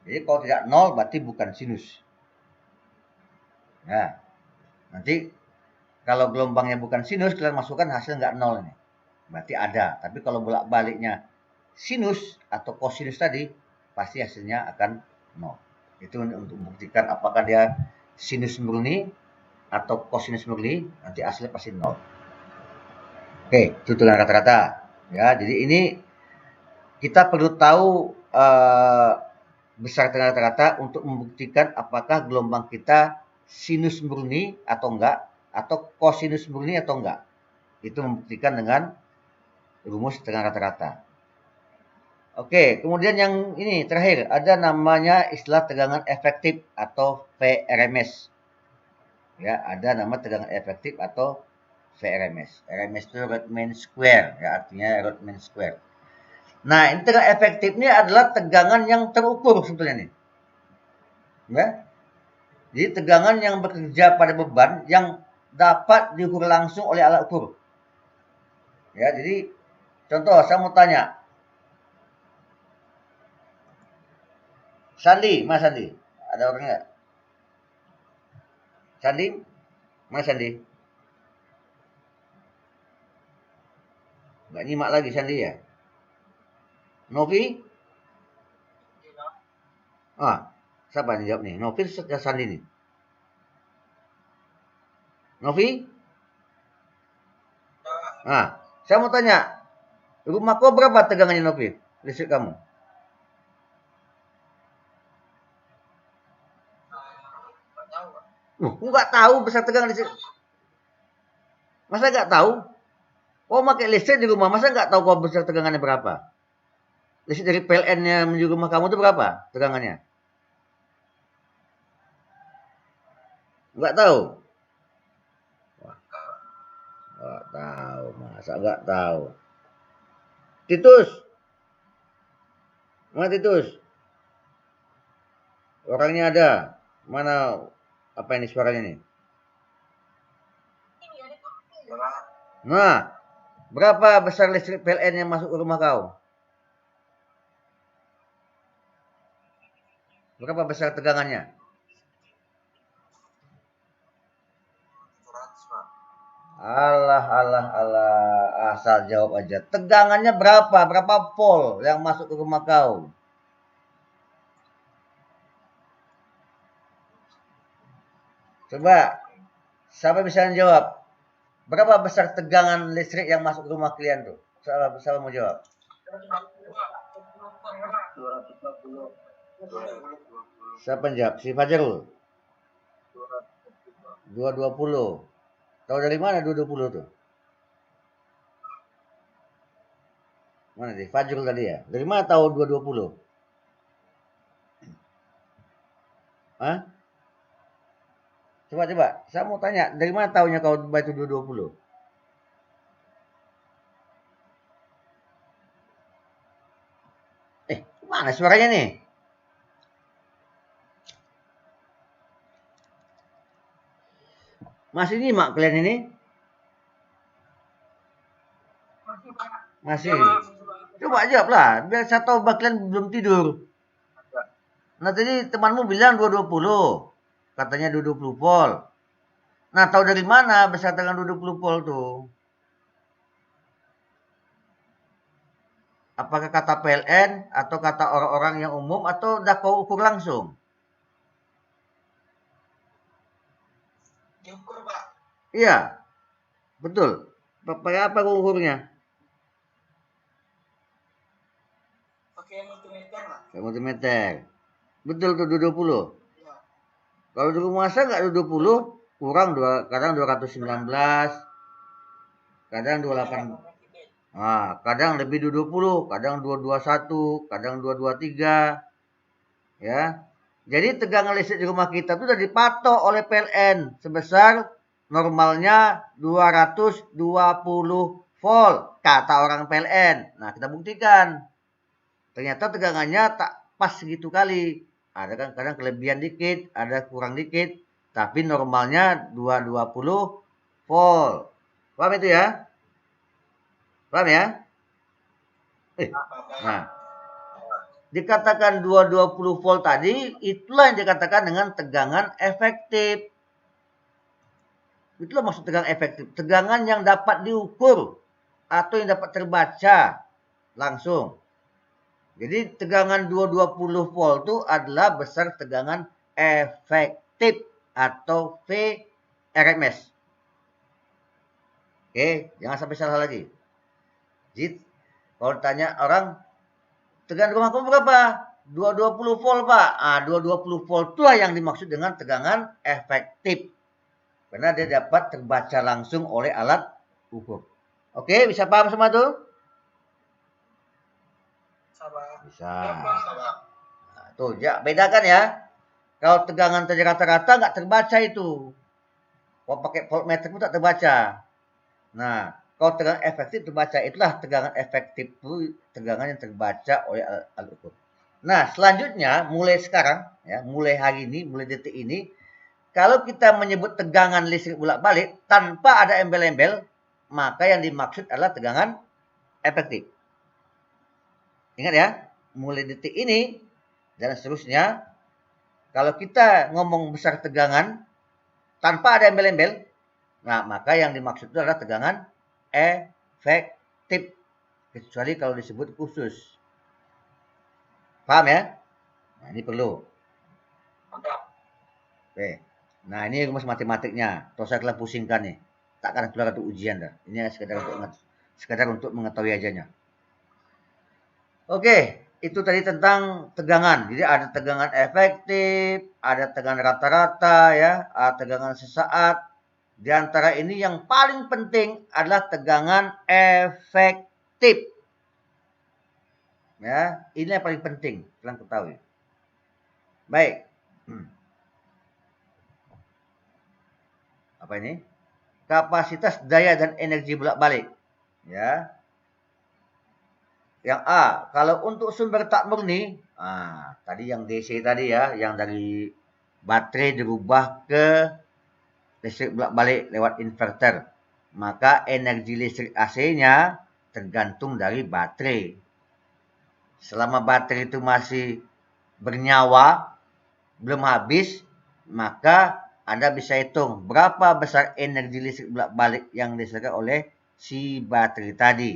Jadi kalau tidak 0 berarti bukan sinus. Nah, nanti kalau gelombangnya bukan sinus, kalian masukkan hasil nggak 0 ini. Berarti ada. Tapi kalau bolak-baliknya sinus atau kosinus tadi, pasti hasilnya akan 0. Itu untuk membuktikan apakah dia sinus murni atau kosinus murni, nanti hasilnya pasti 0. Oke, itu tegangan rata-rata. Ya, jadi ini kita perlu tahu besar tegangan rata-rata untuk membuktikan apakah gelombang kita sinus murni atau enggak, atau kosinus murni atau enggak. Itu membuktikan dengan rumus tegangan rata-rata. Oke, kemudian yang ini terakhir, ada namanya istilah tegangan efektif atau VRMS. Ya, ada nama tegangan efektif atau VRMS. RMS itu Riemann square, ya artinya Riemann square. Nah, ini tegangan efektifnya adalah tegangan yang terukur sebetulnya nih. Ya. Jadi tegangan yang bekerja pada beban yang dapat diukur langsung oleh alat ukur. Ya, jadi contoh saya mau tanya. Sandi, Mas Sandi. Ada orang enggak? Sandi? Mas Sandi? Enggak nyimak lagi Sandi ya? Novi? Ah, siapa yang jawab nih? Novi atau Sandi nih? Novi? Ah, saya mau tanya, rumah kau berapa tegangannya Novi? Listrik kamu? Nggak tahu, Pak. Nggak tahu besar tegangan listrik. Masa nggak tahu? Kau pakai listrik di rumah, masa nggak tahu kau besar tegangannya berapa? Listrik dari PLN-nya menuju rumah kamu itu berapa tegangannya? Nggak tahu? Nggak tahu, masa nggak tahu? Titus, mana Titus? Orangnya ada. Mana apa ini suaranya nih? Ya, Pak. Nah, berapa besar listrik PLN yang masuk ke rumah kau? Berapa besar tegangannya? 700, Pak. Alah, alah, alah. Asal jawab aja. Tegangannya berapa? Berapa volt yang masuk ke rumah kau? Coba, siapa bisa jawab? Berapa besar tegangan listrik yang masuk ke rumah kalian tuh? Siapa mau jawab? 220. Siapa yang jawab? Si Fajarul. 220. Tahu dari mana 220 tuh? Mana sih? Fajrul tadi ya? Dari mana tahu 220? Hah? Coba. Saya mau tanya, dari mana tahunya kau baca 220? Mana suaranya nih? Masih nyimak kalian ini? Masih. Coba jawab lah, biar saya tahu kalian belum tidur. Nah tadi temanmu bilang 220. Katanya 220 volt. Nah tahu dari mana besar tegangan 220 volt tuh? Apakah kata PLN atau kata orang-orang yang umum atau udah kau ukur langsung? Diukur, Pak. Iya, betul. Pakai apa kau ukurnya? Pakai multimeter, Pak. Pakai multimeter. Betul tuh 220. Ya. Kalau di rumah saya nggak 220, kurang kadang 219, kadang 28. Nah, kadang lebih 220, kadang 221, kadang 223, ya. Jadi tegangan listrik di rumah kita itu sudah dipatok oleh PLN sebesar normalnya 220 volt kata orang PLN. Nah, kita buktikan. Ternyata tegangannya tak pas segitu kali. Ada kan kadang kelebihan dikit, ada kurang dikit, tapi normalnya 220 volt. Paham itu ya? Paham ya? Nah, dikatakan 220 volt tadi, itulah yang dikatakan dengan tegangan efektif. Itulah maksud tegangan efektif. Tegangan yang dapat diukur atau yang dapat terbaca langsung. Jadi tegangan 220 volt itu adalah besar tegangan efektif atau VRMS. Oke, jangan sampai salah lagi. Jadi kalau tanya orang, tegangan rumah kamu berapa? 220 volt, Pak. 220 volt itulah yang dimaksud dengan tegangan efektif. Karena dia dapat terbaca langsung oleh alat ukur. Oke, bisa paham semua tuh? Bisa. Nah, tuh, ya, bedakan ya. Kalau tegangan terjadi rata-rata nggak terbaca itu. Kalau pakai voltmeter pun tak terbaca. Nah, kalau tegangan efektif terbaca, itulah tegangan efektif itu tegangan yang terbaca oleh alat ukur. Nah, selanjutnya mulai sekarang, ya, mulai hari ini, mulai detik ini, kalau kita menyebut tegangan listrik bolak-balik tanpa ada embel-embel, maka yang dimaksud adalah tegangan efektif. Ingat ya, mulai detik ini dan seterusnya, kalau kita ngomong besar tegangan tanpa ada embel-embel, nah maka yang dimaksud itu adalah tegangan efektif. Kecuali kalau disebut khusus. Paham ya? Nah, ini perlu. Mantap. Oke. Nah, ini rumus matematiknya. Terus saya telah pusingkan nih. Takkan keluar untuk ujian dah. Ini sekedar untuk mengetahui ajanya. Oke, itu tadi tentang tegangan. Jadi ada tegangan efektif, ada tegangan rata-rata ya, ada tegangan sesaat. Di antara ini yang paling penting adalah tegangan efektif. Ya, ini yang paling penting kalian ketahui. Baik. Apa ini? Kapasitas daya dan energi bolak-balik. Ya. Yang A, kalau untuk sumber tak murni, tadi yang DC tadi ya, yang dari baterai dirubah ke listrik bolak-balik lewat inverter. Maka energi listrik AC-nya tergantung dari baterai. Selama baterai itu masih bernyawa, belum habis, maka Anda bisa hitung berapa besar energi listrik bolak-balik yang dihasilkan oleh si baterai tadi.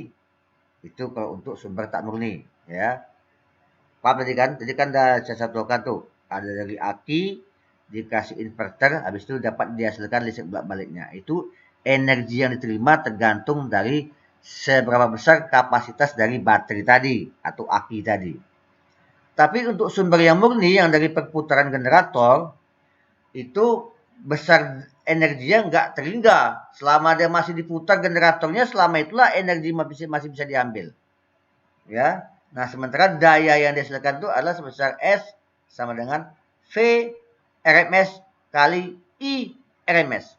Itu kalau untuk sumber tak murni, ya. Paham tadi kan? Jadi kan saya satukan tuh, ada dari aki dikasih inverter, habis itu dapat dihasilkan listrik bolak-baliknya. Itu energi yang diterima tergantung dari seberapa besar kapasitas dari baterai tadi atau aki tadi. Tapi untuk sumber yang murni yang dari perputaran generator itu besar energinya nggak terhingga. Selama dia masih diputar generatornya, selama itulah energi masih bisa diambil. Ya. Nah, sementara daya yang dihasilkan itu adalah sebesar S sama dengan V RMS kali I RMS.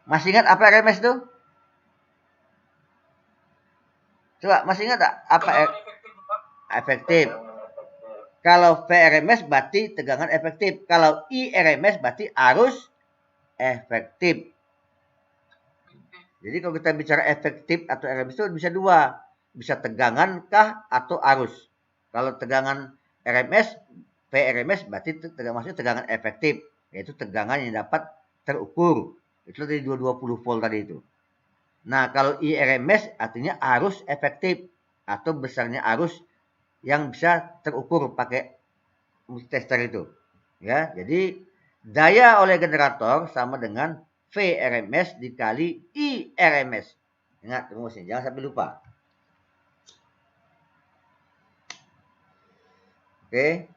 Masih ingat apa RMS itu? Coba, masih ingat tak apa efektif? Kalau VRMS berarti tegangan efektif. Kalau IRMS berarti arus efektif. Jadi kalau kita bicara efektif atau RMS itu bisa dua. Bisa tegangan kah atau arus. Kalau tegangan RMS, VRMS berarti maksudnya tegangan efektif. Yaitu tegangan yang dapat terukur. Itu tadi 220 volt tadi itu. Nah, kalau IRMS artinya arus efektif. Atau besarnya arus yang bisa terukur pakai tester itu. Ya, jadi daya oleh generator sama dengan VRMS dikali IRMS. Ingat rumusnya, jangan sampai lupa. Oke,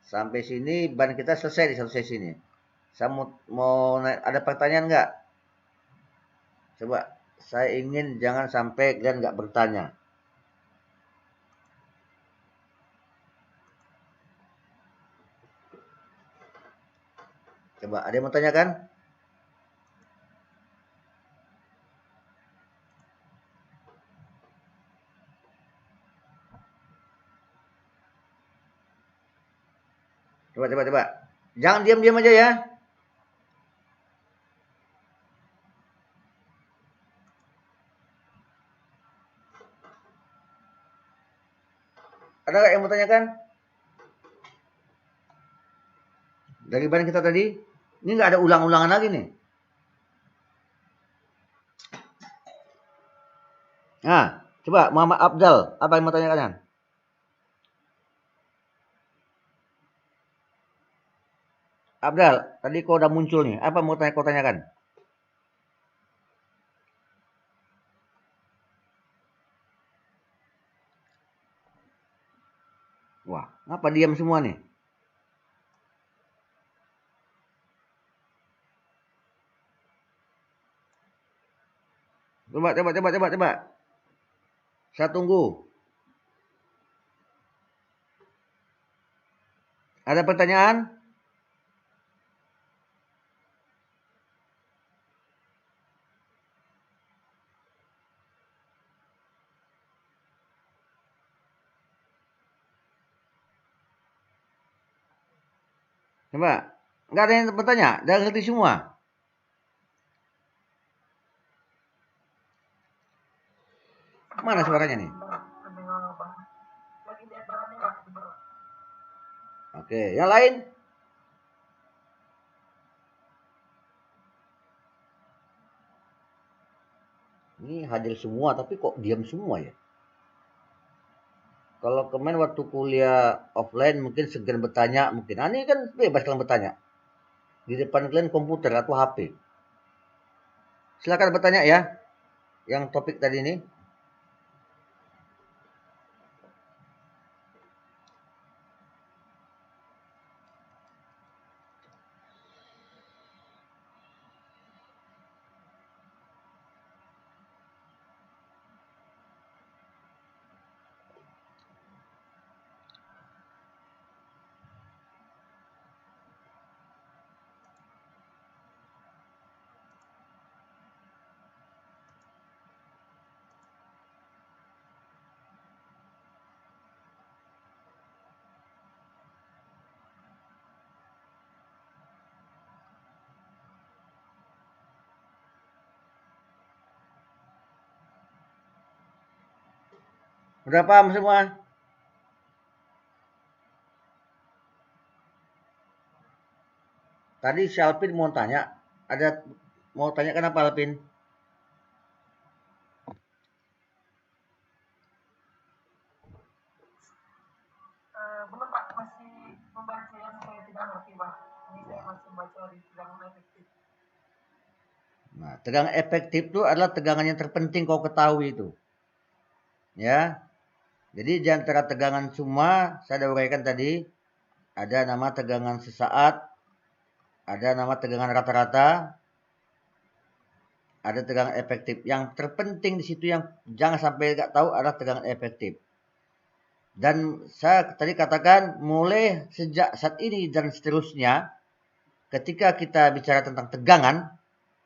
sampai sini ban kita selesai di satu sesi ini. Saya mau ada pertanyaan nggak? Coba, saya ingin jangan sampai kalian nggak bertanya. Coba, ada yang mau tanyakan? Coba. Jangan diam-diam aja ya. Ada nggak yang mau tanyakan? Dari ban kita tadi, ini nggak ada ulang-ulangan lagi nih. Nah, coba Muhammad Abdal, apa yang mau tanyakan? Abdal, tadi kau udah muncul nih. Apa mau kau tanyakan? Wah, ngapa diam semua nih? Coba. Saya tunggu. Ada pertanyaan? Coba. Nggak ada yang bertanya? Udah ngerti semua? Mana suaranya nih? Oke, yang lain? Ini hadir semua, tapi kok diam semua ya? Kalau kemarin waktu kuliah offline mungkin segan bertanya mungkin. Nah, ini kan bebas kalian bertanya. Di depan kalian komputer atau HP. Silakan bertanya ya. Yang topik tadi ini. Udah paham semua? Tadi si Alvin mau tanya, mau tanya kenapa Alvin? Belum Pak, masih membaca yang saya tidak ngerti Pak. Ini saya masih membaca di tegangan efektif. Nah, tegangan efektif itu adalah tegangan yang terpenting kau ketahui itu. Ya. Jadi di antara tegangan semua, saya sudah uraikan tadi, ada nama tegangan sesaat, ada nama tegangan rata-rata, ada tegangan efektif. Yang terpenting di situ yang jangan sampai nggak tahu adalah tegangan efektif. Dan saya tadi katakan mulai sejak saat ini dan seterusnya, ketika kita bicara tentang tegangan,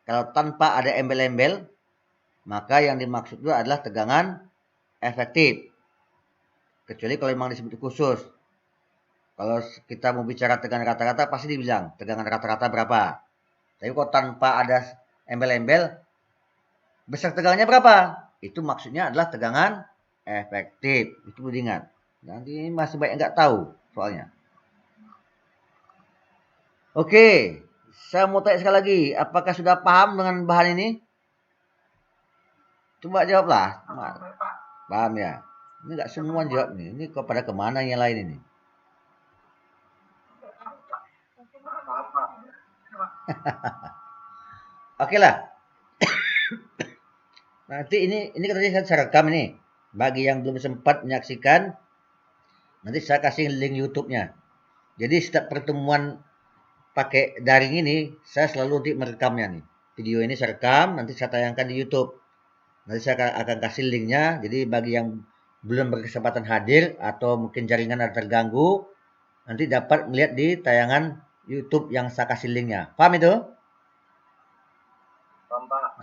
kalau tanpa ada embel-embel, maka yang dimaksud itu adalah tegangan efektif. Kecuali kalau memang disebut khusus. Kalau kita mau bicara tegangan rata-rata pasti dibilang tegangan rata-rata berapa. Tapi kalau tanpa ada embel-embel, besar tegangannya berapa? Itu maksudnya adalah tegangan efektif. Itu perlu diingat. Nanti masih banyak yang nggak tahu soalnya. Oke, saya mau tanya sekali lagi. Apakah sudah paham dengan bahan ini? Coba jawablah. Paham ya? Ini nggak semua jawab nih. Ini kepada kemana yang lain ini? Oke lah. Nanti ini tadi saya rekam ini. Bagi yang belum sempat menyaksikan, nanti saya kasih link YouTube-nya. Jadi setiap pertemuan pakai daring ini, saya selalu merekamnya nih. Video ini saya rekam, nanti saya tayangkan di YouTube. Nanti saya akan kasih linknya. Jadi bagi yang belum berkesempatan hadir atau mungkin jaringan ada terganggu, nanti dapat melihat di tayangan YouTube yang saya kasih linknya. Paham itu?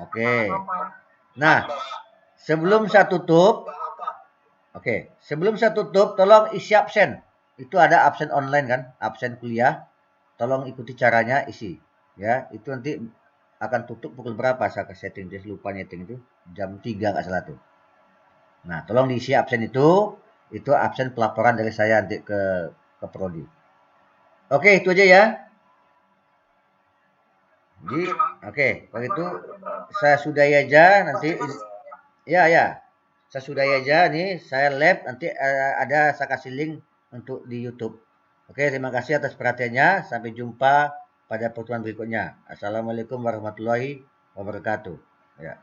Oke. Nah, sebelum saya tutup, sebelum saya tutup, tolong isi absen. Itu ada absen online kan, absen kuliah. Tolong ikuti caranya isi. Ya, itu nanti akan tutup pukul berapa saya ke setting, dia lupa nyeting itu. Jam 3 nggak salah tuh. Nah, tolong diisi absen itu absen pelaporan dari saya nanti ke prodi. Oke, itu aja ya. Jadi, kalau itu saya sudahi aja nanti. Ya. Saya sudahi aja nih, saya lab nanti ada saya kasih link untuk di YouTube. Oke, terima kasih atas perhatiannya. Sampai jumpa pada pertemuan berikutnya. Assalamualaikum warahmatullahi wabarakatuh. Ya.